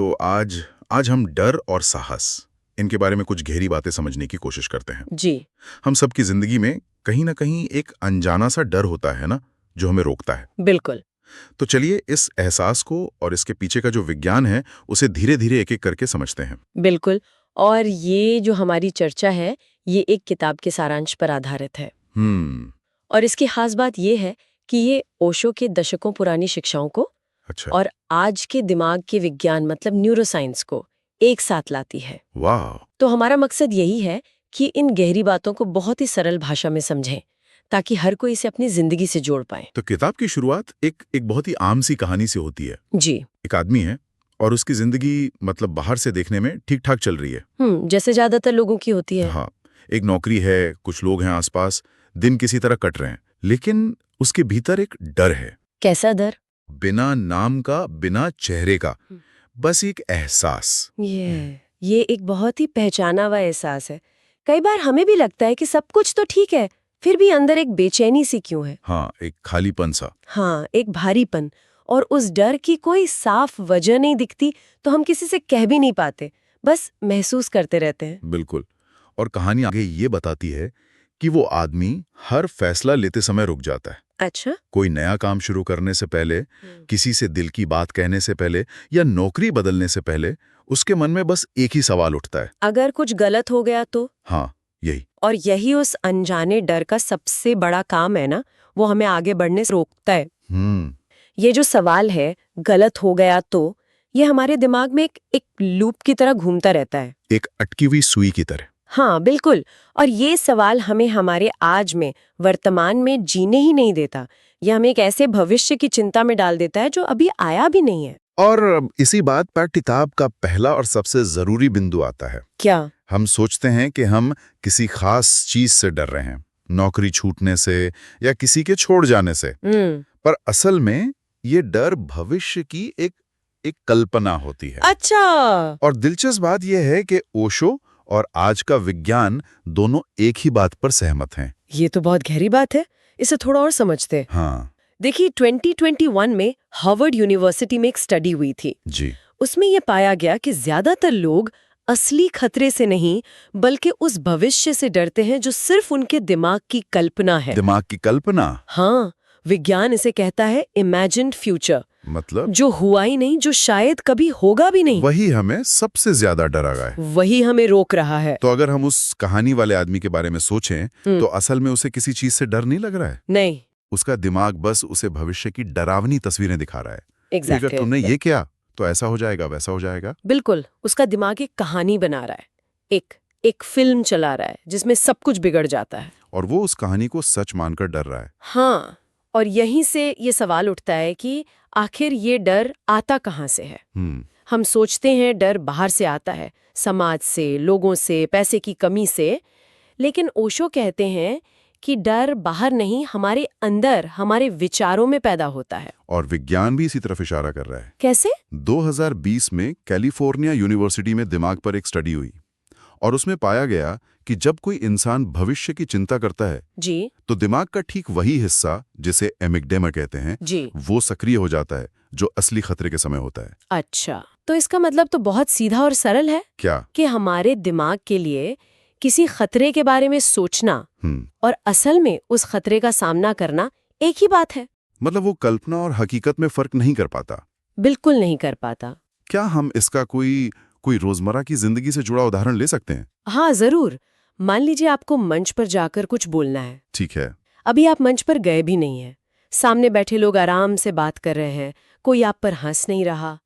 तो आज आज हम डर और साहस इनके बारे में कुछ गहरी बातें समझने की कोशिश करते हैं। जी। हम सबकी जिंदगी में कहीं ना कहीं एक अनजाना सा डर होता है ना, जो हमें रोकता है। बिल्कुल। तो चलिए इस एहसास को और इसके पीछे का जो विज्ञान है उसे धीरे धीरे एक एक करके समझते हैं। बिल्कुल। और ये जो हमारी चर्चा है, ये एक किताब के सारांश पर आधारित है। हम्म। और इसकी खास बात ये है कि ये ओशो के दशकों पुरानी शिक्षाओं को अच्छा। और आज के दिमाग के विज्ञान मतलब न्यूरोसाइंस को एक साथ लाती है। वाह। तो हमारा मकसद यही है कि इन गहरी बातों को बहुत ही सरल भाषा में समझें, ताकि हर कोई इसे अपनी जिंदगी से जोड़ पाए। तो किताब की शुरुआत एक बहुत ही आम सी कहानी से होती है। जी। एक आदमी है और उसकी जिंदगी मतलब बाहर से देखने में ठीक ठाक चल रही है। जैसे ज्यादातर लोगों की होती है। हाँ, एक नौकरी है, कुछ लोग हैं आसपास, दिन किसी तरह कट रहे हैं, लेकिन उसके भीतर एक डर है। कैसा डर? बिना नाम का, बिना चेहरे का, बस एक एहसास। ये एक बहुत ही पहचाना हुआ एहसास है। कई बार हमें भी लगता है कि सब कुछ तो ठीक है, फिर भी अंदर एक बेचैनी सी क्यों है। हाँ, एक खालीपन सा। हाँ, एक भारीपन। और उस डर की कोई साफ वजह नहीं दिखती, तो हम किसी से कह भी नहीं पाते, बस महसूस करते रहते हैं। बिल्कुल। और कहानी आगे ये बताती है कि वो आदमी हर फैसला लेते समय रुक जाता है। अच्छा। कोई नया काम शुरू करने से पहले, किसी से दिल की बात कहने से पहले या नौकरी बदलने से पहले उसके मन में बस एक ही सवाल उठता है, अगर कुछ गलत हो गया तो? हाँ, यही। और यही उस अनजाने डर का सबसे बड़ा काम है ना, वो हमें आगे बढ़ने से रोकता है। ये जो सवाल है, गलत हो गया तो, ये हमारे दिमाग में एक लूप की तरह घूमता रहता है, एक अटकी हुई सुई की तरह। हाँ बिल्कुल। और ये सवाल हमें हमारे आज में, वर्तमान में जीने ही नहीं देता। ये हमें एक ऐसे भविष्य की चिंता में डाल देता है जो अभी आया भी नहीं है। और इसी बात पर किताब का पहला और सबसे जरूरी बिंदु आता है। क्या? हम सोचते हैं कि हम किसी खास चीज से डर रहे हैं, नौकरी छूटने से या किसी के छोड़ जाने से। पर असल में ये डर भविष्य की एक कल्पना होती है। अच्छा। और दिलचस्प बात यह है कि ओशो और आज का विज्ञान दोनों एक ही बात पर सहमत हैं। ये तो बहुत गहरी बात है, इसे थोड़ा और समझते। हाँ देखिए, 2021 में हार्वर्ड यूनिवर्सिटी में एक स्टडी हुई थी जी। उसमें यह पाया गया कि ज्यादातर लोग असली खतरे से नहीं, बल्कि उस भविष्य से डरते हैं जो सिर्फ उनके दिमाग की कल्पना है। दिमाग की कल्पना? हाँ, विज्ञान इसे कहता है इमेजिन्ड फ्यूचर। मतलब जो हुआ ही नहीं, जो शायद कभी होगा भी नहीं। वही हमें सबसे ज्यादा डरा है, वही हमें रोक रहा है। तो अगर हम उस कहानी वाले आदमी के बारे में सोचें तो असल में उसे किसी चीज से डर नहीं लग रहा है। नहीं, उसका दिमाग बस उसे भविष्य की डरावनी तस्वीरें दिखा रहा है। Exactly. अगर तुमने ये किया तो ऐसा हो जाएगा, वैसा हो जाएगा। बिल्कुल, उसका दिमाग एक कहानी बना रहा है, एक फिल्म चला रहा है जिसमें सब कुछ बिगड़ जाता है। और वो उस कहानी को सच मानकर डर रहा है। हाँ, और यहीं से ये सवाल उठता है कि आखिर ये डर आता कहाँ से है। हम सोचते हैं डर बाहर से आता है, समाज से, लोगों से, पैसे की कमी से। लेकिन ओशो कहते हैं कि डर बाहर नहीं, हमारे अंदर, हमारे विचारों में पैदा होता है। और विज्ञान भी इसी तरफ इशारा कर रहा है। कैसे? 2020 में कैलिफोर्निया यूनिवर्सिटी में दिमाग पर एक स्टडी हुई और उसमें पाया गया कि जब कोई इंसान भविष्य की चिंता करता है जी, तो दिमाग का ठीक वही हिस्सा, जिसे एमिग्डेमा कहते हैं जी, वो सक्रिय हो जाता है जो असली खतरे के समय होता है। अच्छा, तो इसका मतलब तो बहुत सीधा और सरल है। क्या? कि हमारे दिमाग के लिए किसी खतरे के बारे में सोचना और असल में उस खतरे का सामना करना एक ही बात है। मतलब वो कल्पना और हकीकत में फर्क नहीं कर पाता। बिल्कुल नहीं कर पाता। क्या हम इसका कोई रोजमर्रा की जिंदगी से जुड़ा उदाहरण ले सकते हैं? हाँ जरूर। मान लीजिए आपको मंच पर जाकर कुछ बोलना है। ठीक है। अभी आप मंच पर गए भी नहीं है, सामने बैठे लोग आराम से बात कर रहे हैं, कोई आप पर हंस नहीं रहा।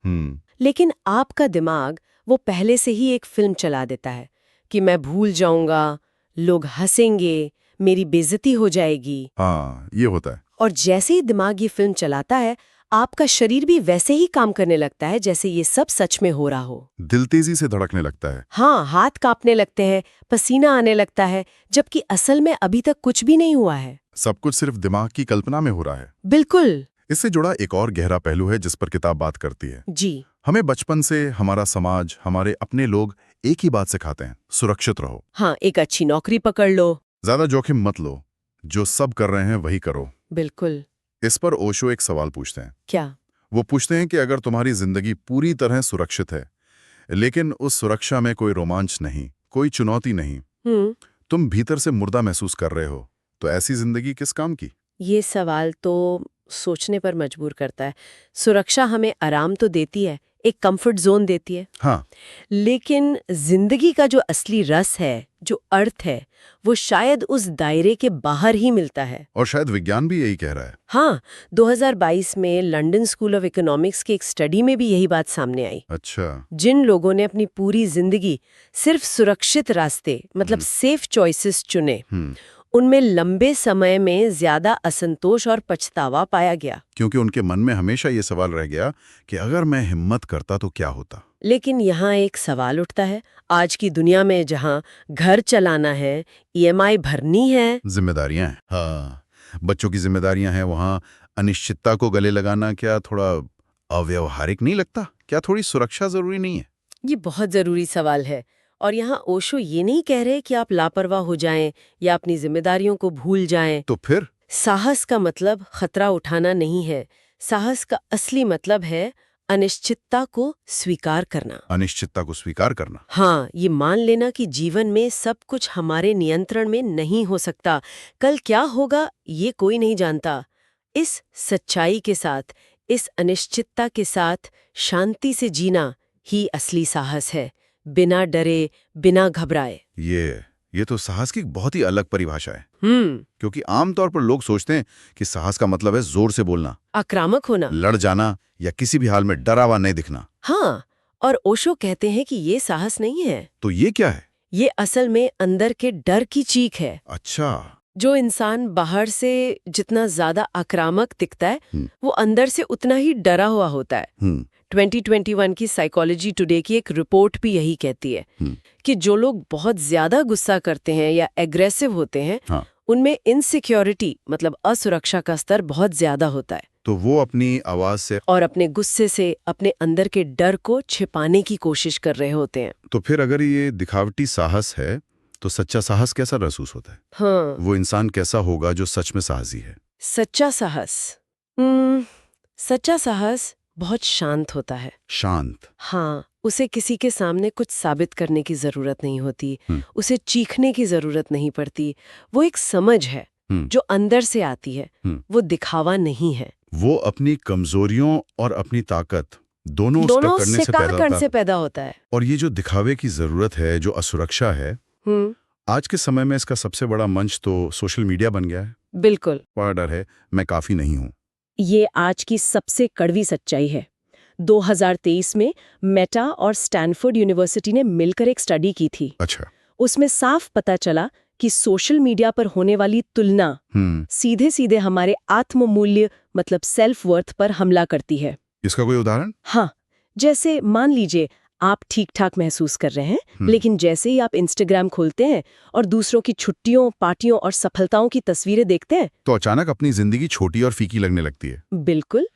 लेकिन आपका दिमाग वो पहले से ही एक फिल्म चला देता है कि मैं भूल जाऊंगा, लोग हंसेंगे, मेरी बेइज्जती हो जाएगी। हाँ, ये होता है। और जैसे ही दिमाग ये फिल्म चलाता है, आपका शरीर भी वैसे ही काम करने लगता है जैसे ये सब सच में हो रहा हो। दिल तेजी से धड़कने लगता है। हाँ, हाथ कांपने लगते हैं, पसीना आने लगता है, जबकि असल में अभी तक कुछ भी नहीं हुआ है। सब कुछ सिर्फ दिमाग की कल्पना में हो रहा है। बिल्कुल। इससे जुड़ा एक और गहरा पहलू है जिस पर किताब बात करती है। जी। हमें बचपन से हमारा समाज, हमारे अपने लोग एक ही बात सिखाते हैं, सुरक्षित रहो। हाँ, एक अच्छी नौकरी पकड़ लो, ज्यादा जोखिम मत लो, जो सब कर रहे हैं वही करो। बिल्कुल। इस पर ओशो एक सवाल पूछते हैं। क्या? वो पूछते हैं कि अगर तुम्हारी जिंदगी पूरी तरह सुरक्षित है, लेकिन उस सुरक्षा में कोई रोमांच नहीं, कोई चुनौती नहीं, तुम भीतर से मुर्दा महसूस कर रहे हो, तो ऐसी जिंदगी किस काम की? ये सवाल तो सोचने पर मजबूर करता है। सुरक्षा हमें आराम तो देती है, एक कंफर्ट जोन देती है, हाँ, लेकिन जिंदगी का जो असली रस है, जो अर्थ है, वो शायद उस दायरे के बाहर ही मिलता है। और शायद विज्ञान भी यही कह रहा है। हाँ, 2022 में लंदन स्कूल ऑफ इकोनॉमिक्स की एक स्टडी में भी यही बात सामने आई। अच्छा। जिन लोगों ने अपनी पूरी जिंदगी सिर्फ सुरक्षित रास्ते मतलब सेफ चॉइसेस चुने, उनमें लंबे समय में ज्यादा असंतोष और पछतावा पाया गया। क्योंकि उनके मन में हमेशा ये सवाल रह गया कि अगर मैं हिम्मत करता तो क्या होता। लेकिन यहाँ एक सवाल उठता है, आज की दुनिया में जहाँ घर चलाना है, ईएमआई भरनी है, जिम्मेदारियां हैं, हाँ, बच्चों की जिम्मेदारियां हैं, वहां अनिश्चितता को गले लगाना क्या थोड़ा अव्यवहारिक नहीं लगता? क्या थोड़ी सुरक्षा जरूरी नहीं है? ये बहुत जरूरी सवाल है। और यहाँ ओशो ये नहीं कह रहे कि आप लापरवाह हो जाएं या अपनी जिम्मेदारियों को भूल जाएं। तो फिर साहस का मतलब खतरा उठाना नहीं है। साहस का असली मतलब है अनिश्चितता को स्वीकार करना। अनिश्चितता को स्वीकार करना। हाँ, ये मान लेना कि जीवन में सब कुछ हमारे नियंत्रण में नहीं हो सकता। कल क्या होगा ये कोई नहीं जानता। इस सच्चाई के साथ, इस अनिश्चितता के साथ शांति से जीना ही असली साहस है, बिना डरे, बिना घबराए। ये तो साहस की बहुत ही अलग परिभाषा है। क्योंकि आमतौर पर लोग सोचते हैं कि साहस का मतलब है जोर से बोलना, आक्रामक होना, लड़ जाना या किसी भी हाल में डरावा नहीं दिखना। हाँ, और ओशो कहते हैं कि ये साहस नहीं है। तो ये क्या है? ये असल में अंदर के डर की चीख है। अच्छा। जो इंसान बाहर से जितना ज्यादा आक्रामक दिखता है, वो अंदर से उतना ही डरा हुआ होता है। 2021 की साइकोलॉजी टुडे की एक रिपोर्ट भी यही कहती है कि जो लोग बहुत ज्यादा गुस्सा करते हैं या एग्रेसिव होते हैं, हाँ। उनमें इनसिक्योरिटी मतलब असुरक्षा का स्तर बहुत ज्यादा होता है। तो वो अपनी आवाज से और अपने गुस्से से अपने अंदर के डर को छिपाने की कोशिश कर रहे होते हैं। तो फिर अगर ये दिखावटी साहस है, तो सच्चा साहस कैसा महसूस होता है? हाँ, वो इंसान कैसा होगा जो सच में साहसी है? सच्चा साहस सच्चा साहस बहुत शांत होता है। शांत? हाँ, उसे किसी के सामने कुछ साबित करने की जरूरत नहीं होती, उसे चीखने की जरूरत नहीं पड़ती। वो एक समझ है जो अंदर से आती है, वो दिखावा नहीं है। वो अपनी कमजोरियों और अपनी ताकत दोनों स्वीकार करने से पैदा होता है। और ये जो दिखावे की जरूरत है, जो असुरक्षा है, आज के समय में इसका सबसे बड़ा मंच तो सोशल मीडिया बन गया है। बिल्कुल। बड़ा डर है, मैं काफी नहीं हूं। ये आज की सबसे कड़वी सच्चाई है। 2023 में मेटा और स्टैनफोर्ड यूनिवर्सिटी ने मिलकर एक स्टडी की थी। अच्छा। उसमें साफ पता चला कि सोशल मीडिया पर होने वाली तुलना सीधे सीधे हमारे आत्ममूल्य मतलब सेल्फ वर्थ पर हमला करती है। इसका कोई उदाहरण? हाँ, जैसे मान लीजिए आप ठीक ठाक महसूस कर रहे हैं, लेकिन जैसे ही आप इंस्टाग्राम खोलते हैं और दूसरों की छुट्टियों, पार्टियों और सफलताओं की तस्वीरें देखते हैं, तो अचानक अपनी जिंदगी छोटी और फीकी लगने लगती है। बिल्कुल।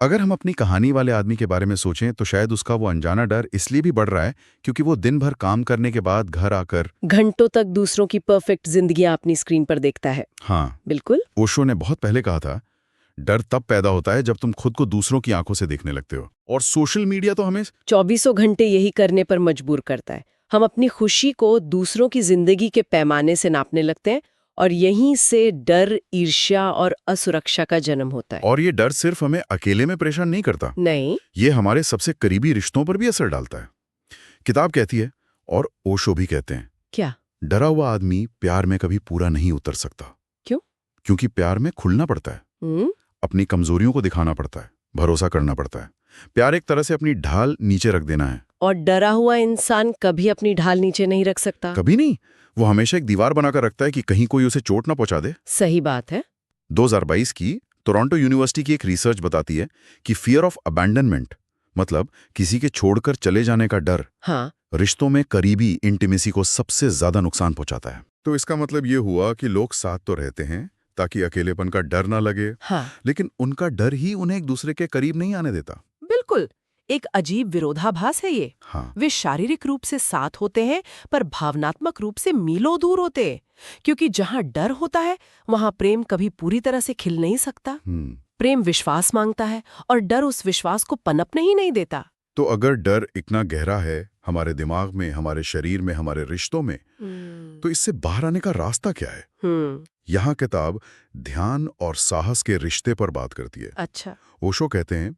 अगर हम अपनी कहानी वाले आदमी के बारे में सोचें तो शायद उसका वो अनजाना डर इसलिए भी बढ़ रहा है क्योंकि वो दिन भर काम करने के बाद घर आकर घंटों तक दूसरों की परफेक्ट जिंदगियां अपनी स्क्रीन पर देखता है। हाँ, बिल्कुल। ओशो ने बहुत पहले कहा था, डर तब पैदा होता है जब तुम खुद को दूसरों की आंखों से देखने लगते हो। और सोशल मीडिया तो हमें 24 घंटे यही करने पर मजबूर करता है। हम अपनी खुशी को दूसरों की जिंदगी के पैमाने से नापने लगते हैं और यहीं से डर, ईर्ष्या और असुरक्षा का जन्म होता है। और ये डर सिर्फ हमें अकेले में परेशान नहीं करता, नहीं, ये हमारे सबसे करीबी रिश्तों पर भी असर डालता है। किताब कहती है और ओशो भी कहते हैं, क्या? डरा हुआ आदमी प्यार में कभी पूरा नहीं उतर सकता। क्यों? क्योंकि प्यार में खुलना पड़ता है, अपनी कमजोरियों को दिखाना पड़ता है, भरोसा करना पड़ता है। प्यार एक तरह से अपनी ढाल नीचे रख देना है। और डरा हुआ इंसान कभी अपनी ढाल नीचे नहीं रख सकता। कभी नहीं। वो हमेशा एक दीवार बनाकर रखता है कि कहीं कोई उसे चोट ना पहुंचा दे। सही बात है। 2022 की टोरंटो यूनिवर्सिटी की एक रिसर्च बताती है कि फियर ऑफ अबैंडनमेंट मतलब किसी के छोड़कर चले जाने का डर, हाँ, रिश्तों में करीबी इंटीमेसी को सबसे ज्यादा नुकसान पहुंचाता है। तो इसका मतलब ये हुआ कि लोग साथ तो रहते हैं ताकि अकेलेपन का डर ना लगे, हाँ, लेकिन उनका डर ही उन्हें एक दूसरे के करीब नहीं आने देता। बिल्कुल, एक अजीब विरोधाभास है ये। हाँ, वे शारीरिक रूप से साथ होते हैं पर भावनात्मक रूप से मीलों दूर होते हैं, क्योंकि जहां डर होता है वहां प्रेम कभी पूरी तरह से खिल नहीं सकता। प्रेम विश्वास मांगता है और डर उस विश्वास को पनपने ही नहीं देता। तो अगर डर इतना गहरा है हमारे दिमाग में, हमारे शरीर में, हमारे रिश्तों में, तो इससे बाहर आने का रास्ता क्या है? यहाँ किताब ध्यान और साहस के रिश्ते पर बात करती है। अच्छा। ओशो कहते हैं,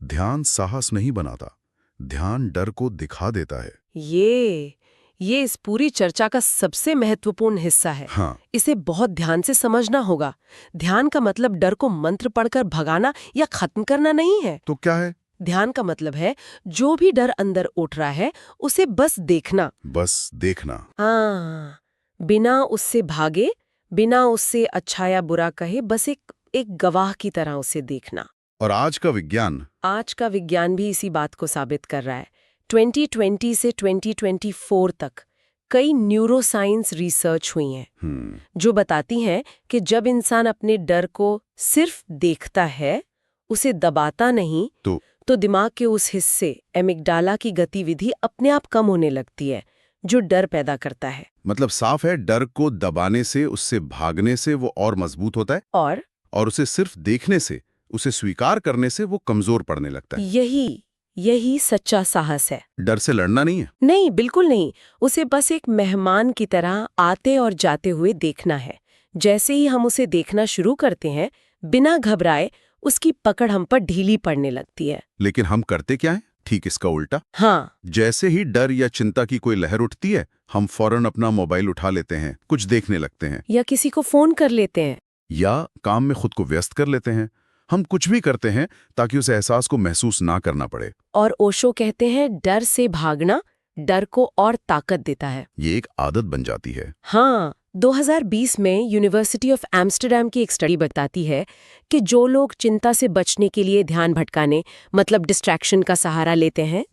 ध्यान साहस नहीं बनाता, ध्यान डर को दिखा देता है। ये इस पूरी चर्चा का सबसे महत्वपूर्ण हिस्सा है। हाँ। इसे बहुत ध्यान से समझना होगा। ध्यान का मतलब डर को मंत्र पढ़कर भगाना या खत्म करना नहीं है। तो क्या है? ध्यान का मतलब है जो भी डर अंदर उठ रहा है उसे बस देखना। बस देखना। हाँ, बिना उससे भागे, बिना उससे अच्छा या बुरा कहे, बस एक गवाह की तरह उसे देखना। और आज का विज्ञान भी इसी बात को साबित कर रहा है। 2020 से 2024 तक कई न्यूरोसाइंस रिसर्च हुई हैं जो बताती हैं कि जब इंसान अपने डर को सिर्फ देखता है, उसे दबाता नहीं, तो दिमाग के उस हिस्से एमिगडाला की गतिविधि अपने आप कम होने लगती है जो डर पैदा करता है। मतलब साफ है, डर को दबाने से, उससे भागने से वो और मजबूत होता है, और उसे सिर्फ देखने से, उसे स्वीकार करने से वो कमजोर पड़ने लगता है। यही सच्चा साहस है। डर से लड़ना नहीं है। नहीं, बिल्कुल नहीं। उसे बस एक मेहमान की तरह आते और जाते हुए देखना है। जैसे ही हम उसे देखना शुरू करते हैं, बिना घबराए, उसकी पकड़ हम पर ढीली पड़ने लगती है। लेकिन हम करते क्या है? ठीक इसका उल्टा। हाँ। जैसे ही डर या चिंता की कोई लहर उठती है, हम फौरन अपना मोबाइल उठा लेते हैं, कुछ देखने लगते हैं, या किसी को फोन कर लेते हैं, या काम में खुद को व्यस्त कर लेते हैं। हम कुछ भी करते हैं ताकि उस एहसास को महसूस ना करना पड़े। और ओशो कहते हैं डर से भागना डर को और ताकत देता है। ये एक आदत बन जाती है। हाँ, 2020 में यूनिवर्सिटी ऑफ एम्स्टरडैम की एक स्टडी बताती है कि जो लोग चिंता से बचने के लिए ध्यान भटकाने मतलब डिस्ट्रैक्शन का सहारा लेते हैं,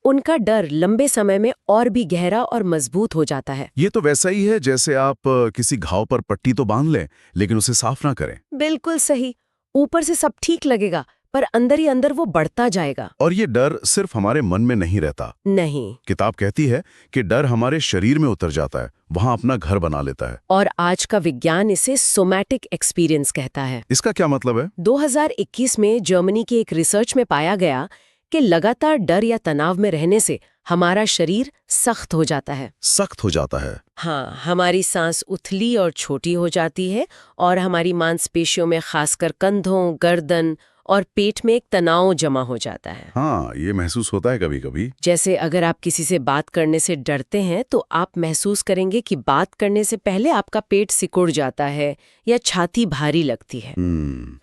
उनका डर लंबे समय में और भी गहरा और मजबूत हो जाता है। ये तो वैसा ही है जैसे आप किसी घाव पर पट्टी तो बांध लें, लेकिन उसे साफ ना करें। बिल्कुल सही। ऊपर से सब ठीक लगेगा, पर अंदर ही अंदर वो बढ़ता जाएगा। और ये डर सिर्फ हमारे मन में नहीं रहता। नहीं, किताब कहती है कि डर हमारे शरीर में उतर जाता है, वहां अपना घर बना लेता है। और आज का विज्ञान इसे सोमैटिक एक्सपीरियंस कहता है। इसका क्या मतलब है? 2021 में जर्मनी की एक रिसर्च में पाया गया कि लगातार डर या तनाव में रहने से हमारा शरीर सख्त हो जाता है। सख्त हो जाता है? हाँ, हमारी सांस उथली और छोटी हो जाती है और हमारी मांसपेशियों में खासकर कंधों, गर्दन और पेट में एक तनाव जमा हो जाता है। हाँ, ये महसूस होता है कभी कभी। जैसे अगर आप किसी से बात करने से डरते हैं तो आप महसूस करेंगे कि बात करने से पहले आपका पेट सिकुड़ जाता है या छाती भारी लगती है।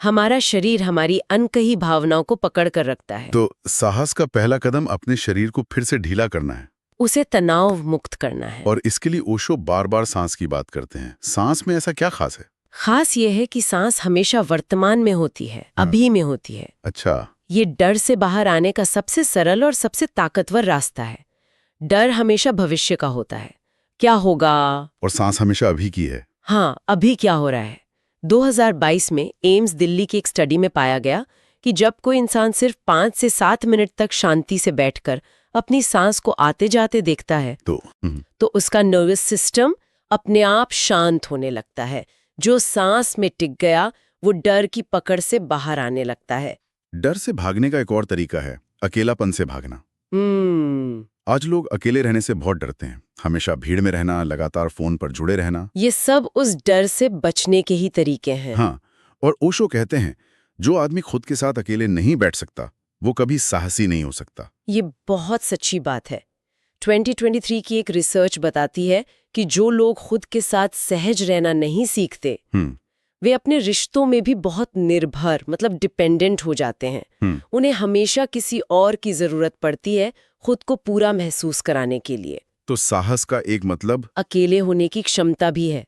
हमारा शरीर हमारी अनकही भावनाओं को पकड़ कर रखता है। तो साहस का पहला कदम अपने शरीर को फिर से ढीला करना है, उसे तनाव मुक्त करना है। और इसके लिए ओशो बार बार सांस की बात करते हैं। सांस में ऐसा क्या खास है? खास ये है कि सांस हमेशा वर्तमान में होती है, अभी में होती है। अच्छा। ये डर से बाहर आने का सबसे सरल और सबसे ताकतवर रास्ता है। डर हमेशा भविष्य का होता है, क्या होगा, और सांस हमेशा अभी की है। हाँ, अभी क्या हो रहा है। 2022 में एम्स दिल्ली की एक स्टडी में पाया गया कि जब कोई इंसान सिर्फ 5 से 7 मिनट तक शांति से बैठकर अपनी सांस को आते जाते देखता है तो उसका नर्वस सिस्टम अपने आप शांत होने लगता है। जो सांस में टिक गया वो डर की पकड़ से बाहर आने लगता है। डर से भागने का एक और तरीका है अकेलापन से भागना। आज लोग अकेले रहने से बहुत डरते हैं, हमेशा भीड़ में रहना, लगातार फोन पर जुड़े रहना। ये सब उस डर से बचने के ही तरीके हैं। हाँ, और ओशो कहते हैं जो आदमी खुद के साथ अकेले नहीं बैठ सकता वो कभी साहसी नहीं हो सकता। ये बहुत सच्ची बात है। 2023 की एक रिसर्च बताती है कि जो लोग खुद के साथ सहज रहना नहीं सीखते वे अपने रिश्तों में भी बहुत निर्भर मतलब डिपेंडेंट हो जाते हैं। उन्हें हमेशा किसी और की जरूरत पड़ती है खुद को पूरा महसूस कराने के लिए। तो साहस का एक मतलब अकेले होने की क्षमता भी है,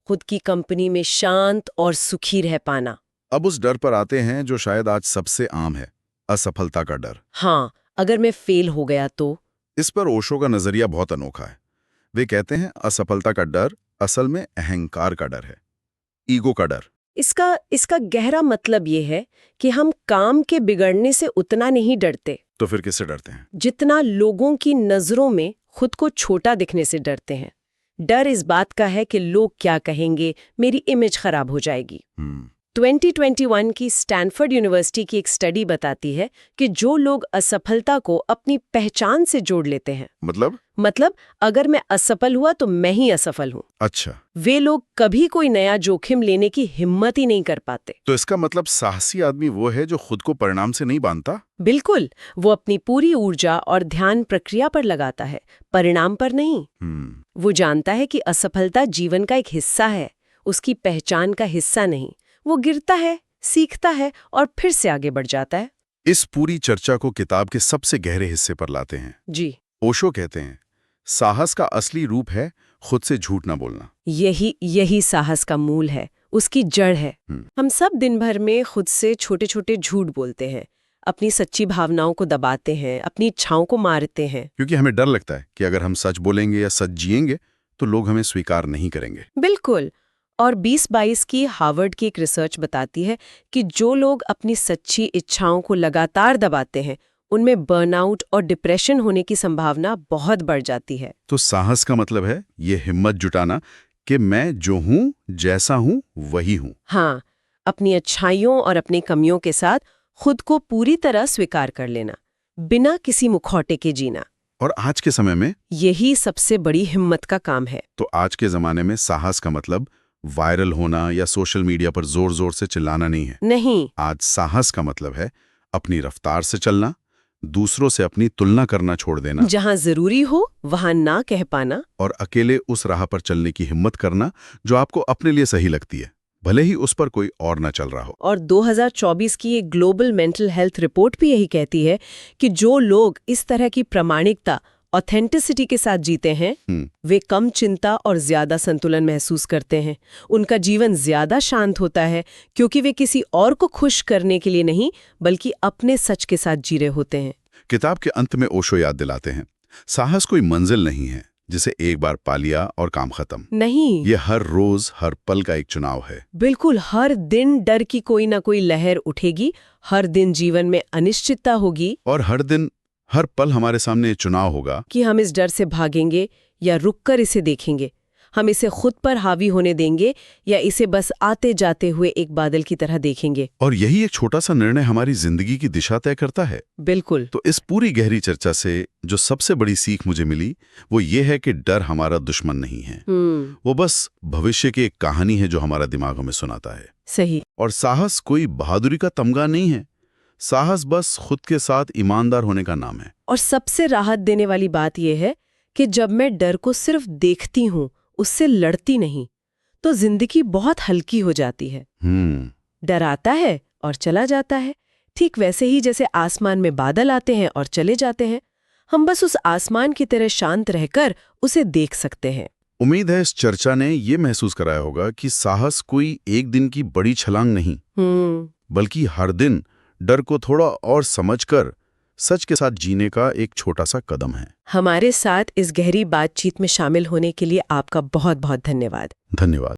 खुद की कंपनी में शांत और सुखी रह पाना। अब उस डर पर आते हैं जो शायद आज सबसे आम है, असफलता का डर। हाँ, अगर मैं फेल हो गया तो। इस पर ओशो का नजरिया बहुत अनोखा है। वे कहते हैं असफलता का डर असल में अहंकार का डर है, ईगो का डर। इसका गहरा मतलब ये है कि हम काम के बिगड़ने से उतना नहीं डरते। तो फिर किससे डरते हैं? जितना लोगों की नजरों में खुद को छोटा दिखने से डरते हैं। डर इस बात का है कि लोग क्या कहेंगे, मेरी इमेज खराब हो जाएगी। 2021 की स्टैनफोर्ड यूनिवर्सिटी की एक स्टडी बताती है कि जो लोग असफलता को अपनी पहचान से जोड़ लेते हैं, मतलब अगर मैं असफल हुआ तो मैं ही असफल हूँ, अच्छा, वे लोग कभी कोई नया जोखिम लेने की हिम्मत ही नहीं कर पाते। तो इसका मतलब साहसी आदमी वो है जो खुद को परिणाम से नहीं बांधता? बिल्कुल, वो अपनी पूरी ऊर्जा और ध्यान प्रक्रिया पर लगाता है, परिणाम पर नहीं। वो जानता है कि असफलता जीवन का एक हिस्सा है, उसकी पहचान का हिस्सा नहीं। वो गिरता है, सीखता है और फिर से आगे बढ़ जाता है। इस पूरी चर्चा को किताब के सबसे गहरे हिस्से पर लाते हैं। जी। ओशो कहते हैं, साहस का असली रूप है खुद से झूठ ना बोलना। यही साहस का मूल है, उसकी जड़ है। हम सब दिन भर में खुद से छोटे छोटे झूठ बोलते हैं, अपनी सच्ची भावनाओं को दबाते हैं, अपनी इच्छाओं को मारते हैं, क्योंकि हमें डर लगता है कि अगर हम सच बोलेंगे या सच जिएंगे तो लोग हमें स्वीकार नहीं करेंगे। बिल्कुल। और 2022 की हार्वर्ड की एक रिसर्च बताती है कि जो लोग अपनी सच्ची इच्छाओं को लगातार दबाते हैं, उनमें बर्नआउट और डिप्रेशन होने की संभावना बहुत बढ़ जाती है। तो साहस का मतलब है ये हिम्मत जुटाना कि मैं जो हूं, जैसा हूं, वही हूं। हाँ, अपनी अच्छाइयों और अपनी कमियों के साथ खुद को पूरी तरह स्वीकार कर लेना, बिना किसी मुखौटे के जीना। और आज के समय में यही सबसे बड़ी हिम्मत का काम है। तो आज के जमाने में साहस का मतलब वायरल होना या सोशल मीडिया पर जोर जोर से चिल्लाना नहीं है। नहीं। आज साहस का मतलब है अपनी रफ्तार से चलना, दूसरों से अपनी तुलना करना छोड़ देना, जहां जरूरी हो वहां ना कह पाना, और अकेले उस राह पर चलने की हिम्मत करना जो आपको अपने लिए सही लगती है, भले ही उस पर कोई और ना चल रहा हो। और 2024 की एक ग्लोबल मेंटल हेल्थ रिपोर्ट भी यही कहती है कि जो लोग इस तरह की प्रामाणिकता, ऑथेंटिसिटी के साथ जीते हैं, वे कम चिंता और ज्यादा संतुलन महसूस करते हैं। उनका जीवन ज्यादा शांत होता है, क्योंकि वे किसी और को खुश करने के लिए नहीं, बल्कि अपने सच के साथ जी रहे होते हैं। किताब के अंत में ओशो याद दिलाते हैं, साहस कोई मंजिल नहीं है जिसे एक बार पा लिया और काम खत्म। नहीं, ये हर रोज हर पल का एक चुनाव है। बिल्कुल, हर दिन डर की कोई ना कोई लहर उठेगी, हर दिन जीवन में अनिश्चितता होगी, और हर दिन हर पल हमारे सामने चुनाव होगा कि हम इस डर से भागेंगे या रुककर इसे देखेंगे। हम इसे खुद पर हावी होने देंगे या इसे बस आते जाते हुए एक बादल की तरह देखेंगे। और यही एक छोटा सा निर्णय हमारी जिंदगी की दिशा तय करता है। बिल्कुल। तो इस पूरी गहरी चर्चा से जो सबसे बड़ी सीख मुझे मिली वो ये है कि डर हमारा दुश्मन नहीं है, वो बस भविष्य की एक कहानी है जो हमारा दिमाग हमें सुनाता है। सही। और साहस कोई बहादुरी का तमगा नहीं है, साहस बस खुद के साथ ईमानदार होने का नाम है। और सबसे राहत देने वाली बात यह है कि जब मैं डर को सिर्फ देखती हूँ, उससे लड़ती नहीं, तो जिंदगी बहुत हल्की हो जाती है। डर आता है और चला जाता है, ठीक वैसे ही जैसे आसमान में बादल आते हैं और चले जाते हैं। हम बस उस आसमान की तरह शांत रहकर उसे देख सकते हैं। उम्मीद है इस चर्चा ने ये महसूस कराया होगा कि साहस कोई एक दिन की बड़ी छलांग नहीं, बल्कि हर दिन डर को थोड़ा और समझकर सच के साथ जीने का एक छोटा सा कदम है। हमारे साथ इस गहरी बातचीत में शामिल होने के लिए आपका बहुत बहुत धन्यवाद। धन्यवाद।